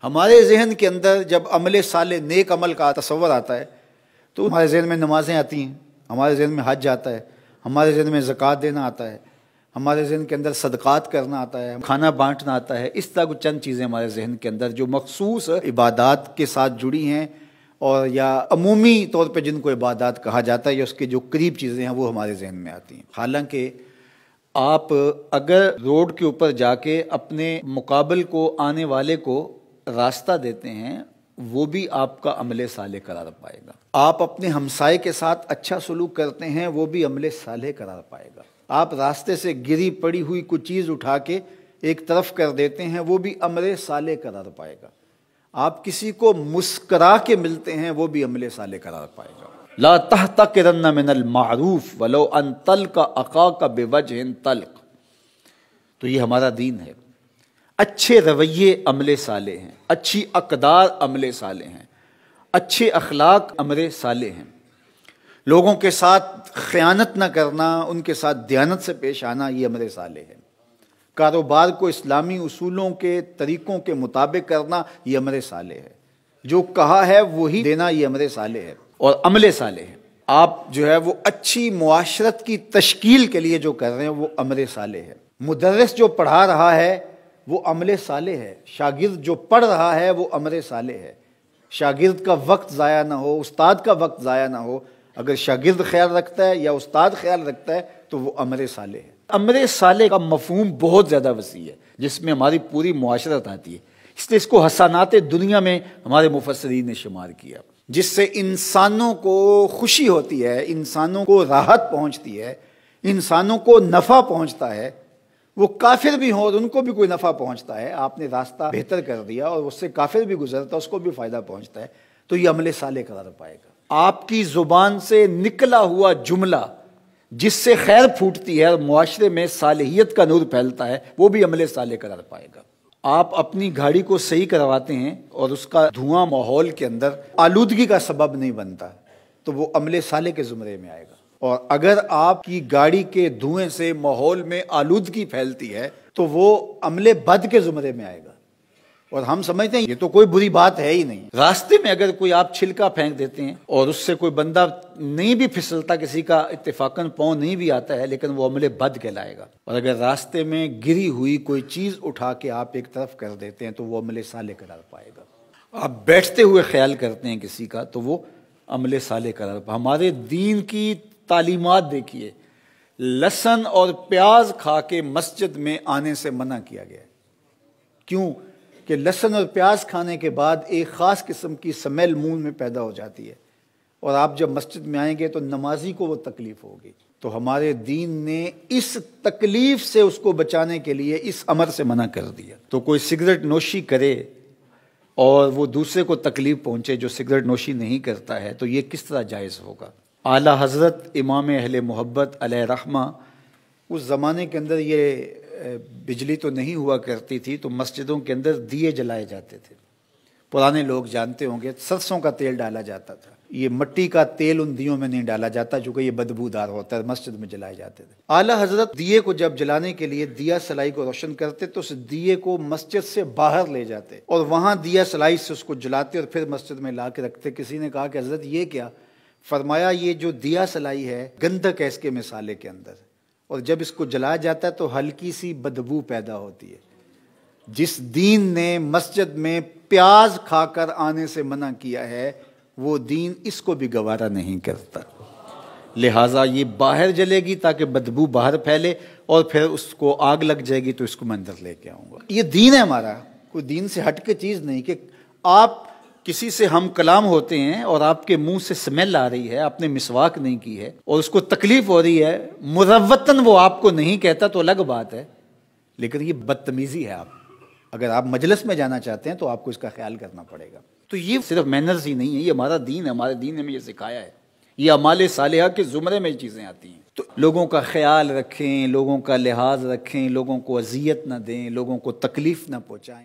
हमारे जहन के अंदर जब अमल साले नेक अमल का तस्वर आता है तो हमारे जहन में नमाजें आती हैं, हमारे जहन में हज आता है, हमारे जहन में ज़कात देना आता है, हमारे जहन के अंदर सदक़ात करना आता है, खाना बांटना आता है। इस तरह कुछ चंद चीज़ें हमारे जहन के अंदर जो मखसूस इबादात के साथ जुड़ी हैं और या अमूमी तौर पे जिनको इबादात कहा जाता है या उसके जो करीब चीज़ें हैं वो हमारे जहन में आती हैं। हालांकि आप अगर रोड के ऊपर जाके अपने मुकाबल को आने वाले को रास्ता देते हैं वो भी आपका अमले साले करार पाएगा। आप अपने हमसाये के साथ अच्छा सलूक करते हैं वो भी अमले साले करार पाएगा। आप रास्ते से गिरी पड़ी हुई कुछ चीज़ उठा के एक तरफ कर देते हैं वो भी अमले साले करार पाएगा। आप किसी को मुस्करा के मिलते हैं वो भी अमले साले करार पाएगा। ला तहतकिरन्न मिनल मारूफ वलो अन तल्का अखाका बिवजहिन तल्क। तो ये हमारा दीन है। अच्छे रवैये अमले साले हैं, अच्छी अक़दार अमले साले हैं, अच्छे अखलाक अमले साले हैं। लोगों के साथ ख़यानत न करना, उनके साथ दयानत से पेश आना, ये अमले साले है। कारोबार को इस्लामी उसूलों के तरीक़ों के मुताबिक करना, ये अमले साले है। जो कहा है वही देना, ये अमले साले है और अमले साले है। आप जो है वो अच्छी मुआशरत की तश्कील के लिए जो कर रहे हैं वो अमले साले है। मुदर्रिस जो पढ़ा रहा है वो अमले साले है। शागिर्द जो पढ़ रहा है वो अमले साले है। शागिर्द का वक्त ज़ाया ना हो, उस्ताद का वक्त ज़ाया ना हो। अगर शागिर्द ख्याल रखता है या उस्ताद ख्याल रखता है तो वो अमले साले है। अमले साले का मफहूम बहुत ज़्यादा वसी है जिसमें हमारी पूरी मुआशरत आती है। इसलिए इसको हसानात दुनिया में हमारे मुफस्सिरीन ने शुमार किया, जिससे इंसानों को खुशी होती है, इंसानों को राहत पहुँचती है, इंसानों को नफ़ा पहुँचता है। वो काफिर भी हों और उनको भी कोई नफ़ा पहुँचता है। आपने रास्ता बेहतर कर दिया और उससे काफिर भी गुजरता है, उसको भी फ़ायदा पहुँचता है, तो ये अमले साले करार पाएगा। आपकी ज़ुबान से निकला हुआ जुमला जिससे खैर फूटती है और मुआशरे में सालेहियत का नूर फैलता है वो भी अमले साले करार पाएगा। आप अपनी गाड़ी को सही करवाते हैं और उसका धुआं माहौल के अंदर आलूदगी का सबब नहीं बनता तो वो अमले साले के ज़ुमरे में आएगा। और अगर आपकी गाड़ी के धुएं से माहौल में आलूदगी फैलती है तो वो अमले बद के ज़ुमरे में आएगा। और हम समझते हैं ये तो कोई बुरी बात है ही नहीं। रास्ते में अगर कोई आप छिलका फेंक देते हैं और उससे कोई बंदा नहीं भी फिसलता, किसी का इत्तेफाकन पाँव नहीं भी आता है, लेकिन वो अमले बद कहलाएगा। और अगर रास्ते में गिरी हुई कोई चीज़ उठा के आप एक तरफ कर देते हैं तो वो अमले साले करार पाएगा। आप बैठते हुए ख्याल करते हैं किसी का तो वो अमले साले करार पाएगा। हमारे दीन की तालीमात देखिए, लहसुन और प्याज खा के मस्जिद में आने से मना किया गया। क्यों? कि लहसुन और प्याज खाने के बाद एक ख़ास किस्म की स्मेल मुंह में पैदा हो जाती है और आप जब मस्जिद में आएंगे तो नमाजी को वो तकलीफ होगी। तो हमारे दीन ने इस तकलीफ से उसको बचाने के लिए इस अमर से मना कर दिया। तो कोई सिगरेट नोशी करे और वो दूसरे को तकलीफ पहुंचे जो सिगरेट नोशी नहीं करता है तो ये किस तरह जायज़ होगा? आला हज़रत इमाम अहले मोहब्बत अलैहि रहमा, उस ज़माने के अंदर ये बिजली तो नहीं हुआ करती थी तो मस्जिदों के अंदर दिए जलाए जाते थे। पुराने लोग जानते होंगे सरसों का तेल डाला जाता था। ये मिट्टी का तेल उन दियों में नहीं डाला जाता चूँकि ये बदबूदार होता है, मस्जिद में जलाए जाते थे। आला हज़रत दिए को जब जलाने के लिए दिया सलाई को रोशन करते तो उस दिए को मस्जिद से बाहर ले जाते और वहाँ दिया सलाई से उसको जलाते और फिर मस्जिद में ला के रखते। किसी ने कहा कि हज़रत ये क्या? फरमाया ये जो दिया सलाई है गंधक है इसके मिसाले के अंदर, और जब इसको जलाया जाता है तो हल्की सी बदबू पैदा होती है। जिस दीन ने मस्जिद में प्याज खाकर आने से मना किया है वो दीन इसको भी गवारा नहीं करता। लिहाजा ये बाहर जलेगी ताकि बदबू बाहर फैले और फिर उसको आग लग जाएगी तो इसको मैं अंदर लेके आऊँगा। ये दीन है हमारा, कोई दीन से हट के चीज़ नहीं कि आप किसी से हम कलाम होते हैं और आपके मुंह से स्मेल आ रही है, आपने मिसवाक नहीं की है और उसको तकलीफ हो रही है, मुरव्वतन वो आपको नहीं कहता तो अलग बात है, लेकिन ये बदतमीजी है। आप अगर आप मजलिस में जाना चाहते हैं तो आपको इसका ख्याल करना पड़ेगा। तो ये सिर्फ मैनर्स ही नहीं है, ये हमारा दीन है। हमारे दीन ने हमें ये सिखाया है। ये अमाले सालेहा के ज़ुमरे में चीज़ें आती हैं। तो लोगों का ख्याल रखें, लोगों का लिहाज रखें, लोगों को अजियत न दें, लोगों को तकलीफ न पहुँचाएं।